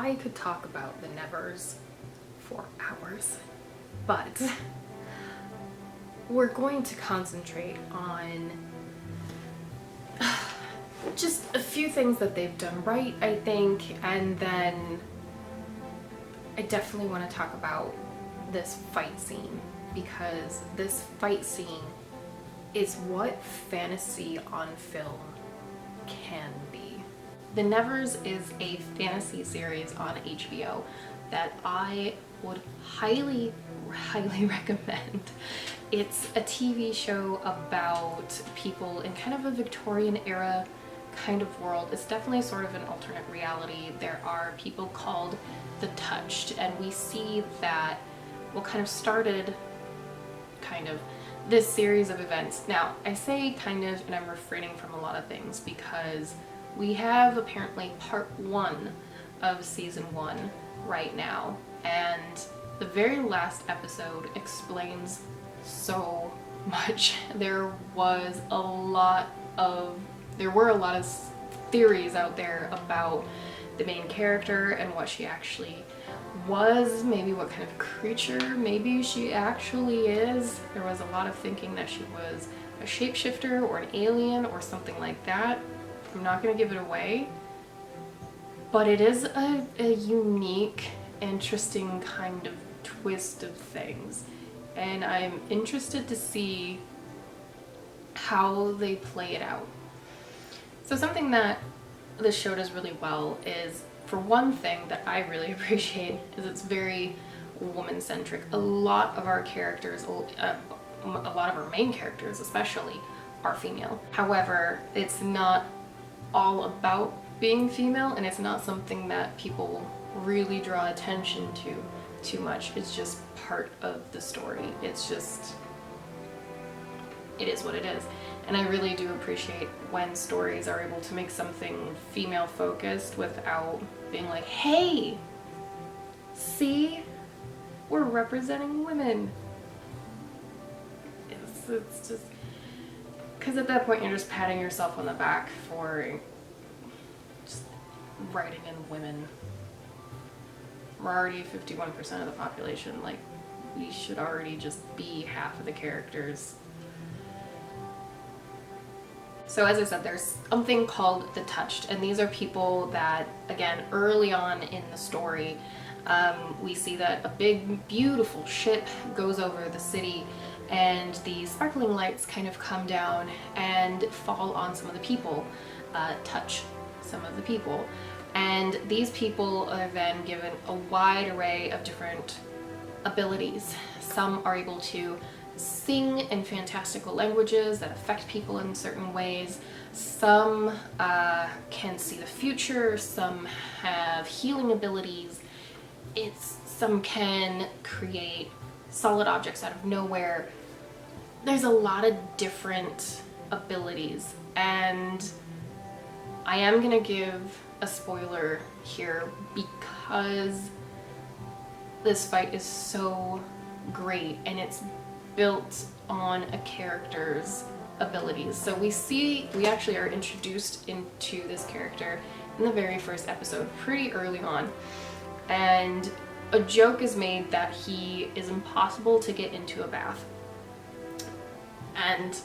I could talk about the Nevers for hours, but we're going to concentrate on just a few things that they've done right, I think, and then I definitely want to talk about this fight scene, because this fight scene is what fantasy on film can be. The Nevers is a fantasy series on HBO that I would highly recommend. It's a TV show about people in kind of a Victorian era kind of world. It's definitely sort of an alternate reality. There are people called the Touched, and we see that what kind of started this series of events. Now, I say kind of, and I'm refraining from a lot of things because we have apparently part 1 of season 1 right now, and the very last episode explains so much. There were a lot of theories out there about the main character and what she actually was, maybe what kind of creature maybe she actually is. There was a lot of thinking that she was a shapeshifter or an alien or something like that. I'm not going to give it away, but it is a unique, interesting kind of twist of things, and I'm interested to see how they play it out. So something that this show does really well is, for one thing that I really appreciate, is it's very woman-centric. A lot of our characters, a lot of our main characters especially, are female. However, it's not all about being female, and it's not something that people really draw attention to too much. It's just part of the story. It is what it is. And I really do appreciate when stories are able to make something female focused without being like, hey, see, we're representing women. It's just, because at that point you're just patting yourself on the back for just writing in women. We're already 51% of the population. Like, we should already just be half of the characters. So as I said, there's something called the Touched, and these are people that, again, early on in the story, we see that a big, beautiful ship goes over the city, and the sparkling lights kind of come down and fall on some of the people, touch some of the people. And these people are then given a wide array of different abilities. Some are able to sing in fantastical languages that affect people in certain ways. Some can see the future. Some have healing abilities. Some can create solid objects out of nowhere. There's a lot of different abilities, and I am gonna give a spoiler here because this fight is so great and it's built on a character's abilities. So we actually are introduced into this character in the very first episode, pretty early on, and a joke is made that he is impossible to get into a bath. And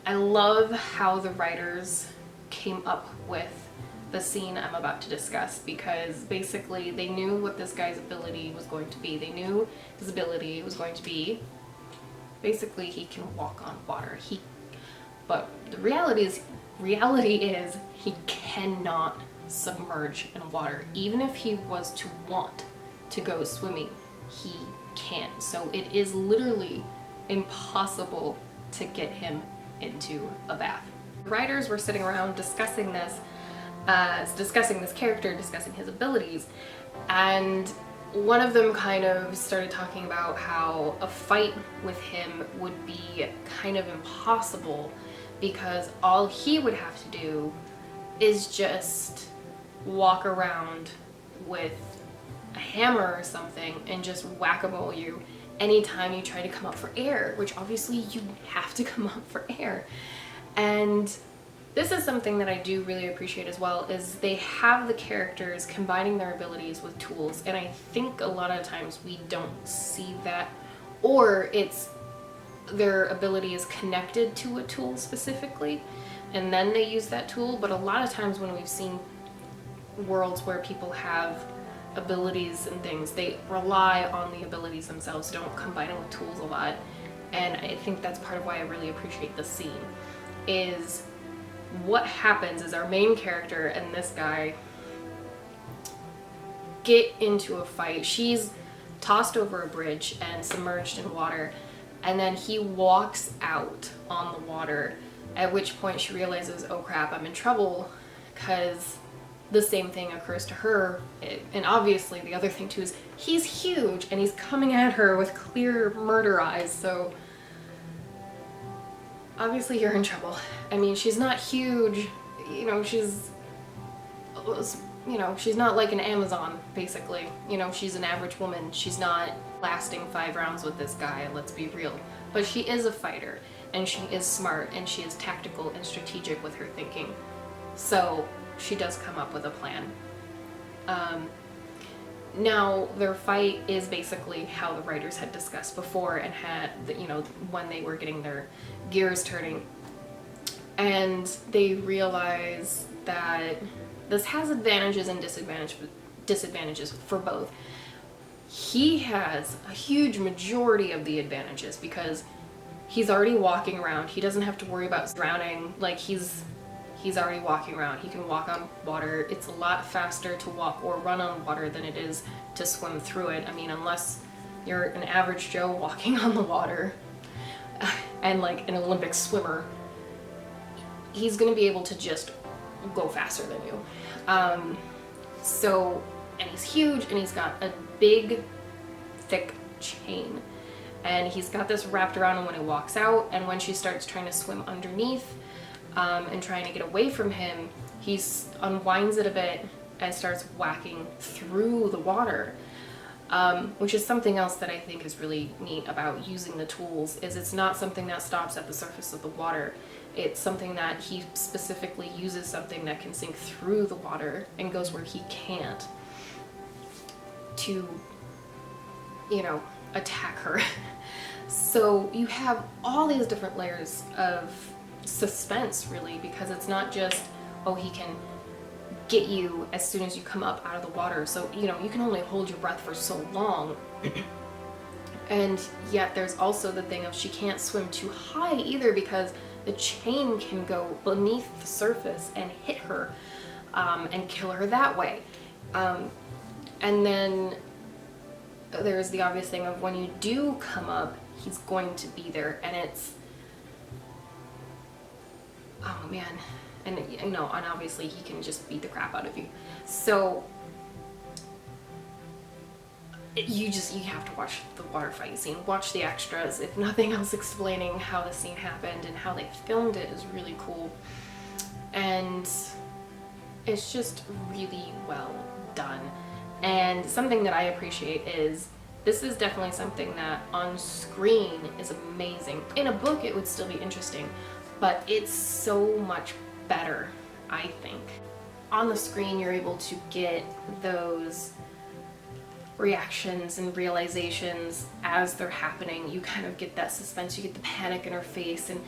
I love how the writers came up with the scene I'm about to discuss, because basically they knew what this guy's ability was going to be. They knew his ability was going to be, basically, he can walk on water. But the reality is he cannot submerge in water. Even if he was to want to go swimming, he can't. So it is literally impossible to get him into a bath. The writers were sitting around discussing this character, discussing his abilities, and one of them kind of started talking about how a fight with him would be kind of impossible because all he would have to do is just walk around with a hammer or something and just whack-a-mole you anytime you try to come up for air, which obviously you have to come up for air. And This is something that I do really appreciate as well, is they have the characters combining their abilities with tools, and I think a lot of times we don't see that, or it's their ability is connected to a tool specifically, and then they use that tool. But a lot of times when we've seen worlds where people have abilities and things, they rely on the abilities themselves, don't combine it with tools a lot. And I think that's part of why I really appreciate the scene, is what happens is our main character and this guy get into a fight. She's tossed over a bridge and submerged in water, and then he walks out on the water, at which point she realizes, oh crap, I'm in trouble, because the same thing occurs to her. And obviously the other thing too is he's huge and he's coming at her with clear murder eyes, so obviously you're in trouble. I mean, she's not huge, you know, she's not like an Amazon, basically. You know, she's an average woman. She's not lasting 5 rounds with this guy, let's be real. But she is a fighter, and she is smart, and she is tactical and strategic with her thinking. So she does come up with a plan. Now, their fight is basically how the writers had discussed before, and had, you know, when they were getting their gears turning. And they realize that this has advantages and disadvantages for both. He has a huge majority of the advantages because he's already walking around. He doesn't have to worry about drowning. Like, he's already walking around. He can walk on water. It's a lot faster to walk or run on water than it is to swim through it. I mean, unless you're an average Joe walking on the water and like an Olympic swimmer, he's gonna be able to just go faster than you. And he's huge, and he's got a big, thick chain. And he's got this wrapped around him when he walks out, and when she starts trying to swim underneath, and trying to get away from him, he unwinds it a bit and starts whacking through the water. Which is something else that I think is really neat about using the tools, is it's not something that stops at the surface of the water. It's something that he specifically uses something that can sink through the water and goes where he can't to, you know, attack her. So you have all these different layers of suspense, really, because it's not just, oh, he can get you as soon as you come up out of the water, so you know you can only hold your breath for so long. And yet there's also the thing of she can't swim too high either, because the chain can go beneath the surface and hit her, and kill her that way. And then there's the obvious thing of when you do come up, he's going to be there, and it's, oh man. And you know, and obviously he can just beat the crap out of you. So you have to watch the water fight scene. Watch the extras, if nothing else, explaining how the scene happened and how they filmed it is really cool. And it's just really well done. And something that I appreciate is this is definitely something that on screen is amazing. In a book it would still be interesting, but it's so much better, I think. On the screen you're able to get those reactions and realizations as they're happening. You kind of get that suspense, you get the panic in her face, and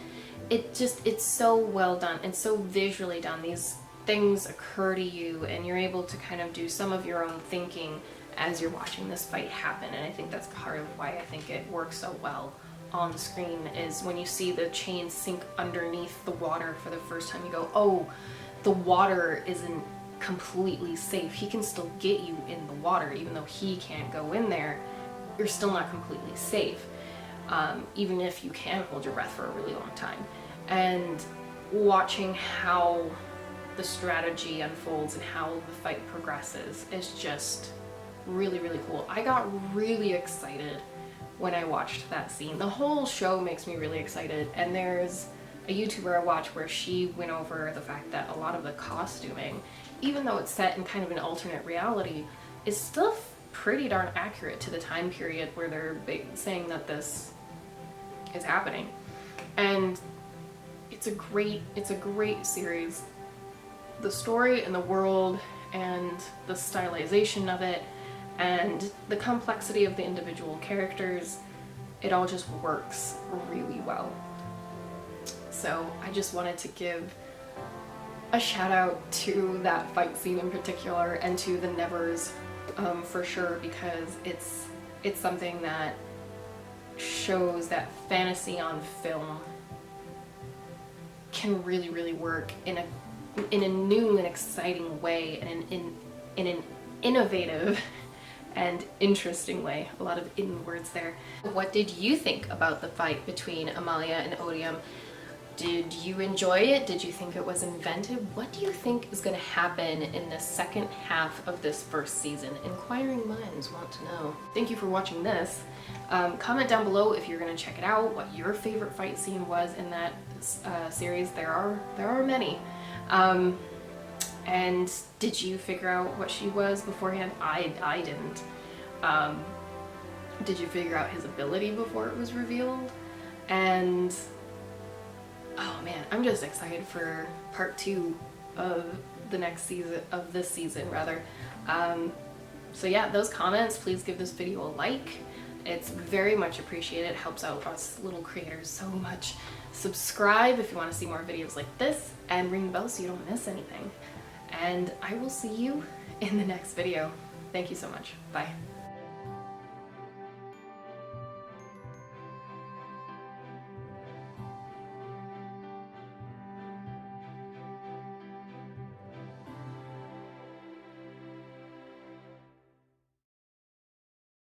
it's so well done and so visually done. These things occur to you and you're able to kind of do some of your own thinking as you're watching this fight happen, and I think that's part of why I think it works so well on the screen, is when you see the chain sink underneath the water for the first time, you go, oh, the water isn't completely safe. He can still get you in the water, even though he can't go in there. You're still not completely safe, even if you can hold your breath for a really long time. And watching how the strategy unfolds and how the fight progresses is just really, really cool. I got really excited when I watched that scene. The whole show makes me really excited, and there's a YouTuber I watch where she went over the fact that a lot of the costuming, even though it's set in kind of an alternate reality, is still pretty darn accurate to the time period where they're saying that this is happening. And it's a great series. The story and the world and the stylization of it and the complexity of the individual characters, it all just works really well. So I just wanted to give a shout out to that fight scene in particular and to the Nevers for sure, because it's something that shows that fantasy on film can really work in a new and exciting way, and in an innovative and interesting way. A lot of in words there. What did you think about the fight between Amalia and Odium? Did you enjoy it? Did you think it was inventive? What do you think is going to happen in the second half of this first season? Inquiring minds want to know. Thank you for watching this. Comment down below if you're going to check it out, what your favorite fight scene was in that series. There are many. And did you figure out what she was beforehand? I didn't. Did you figure out his ability before it was revealed? And oh man, I'm just excited for part 2 of the next season, of this season rather. So yeah, those comments, please give this video a like. It's very much appreciated. It helps out us little creators so much. Subscribe if you want to see more videos like this, and ring the bell so you don't miss anything. And I will see you in the next video. Thank you so much. Bye.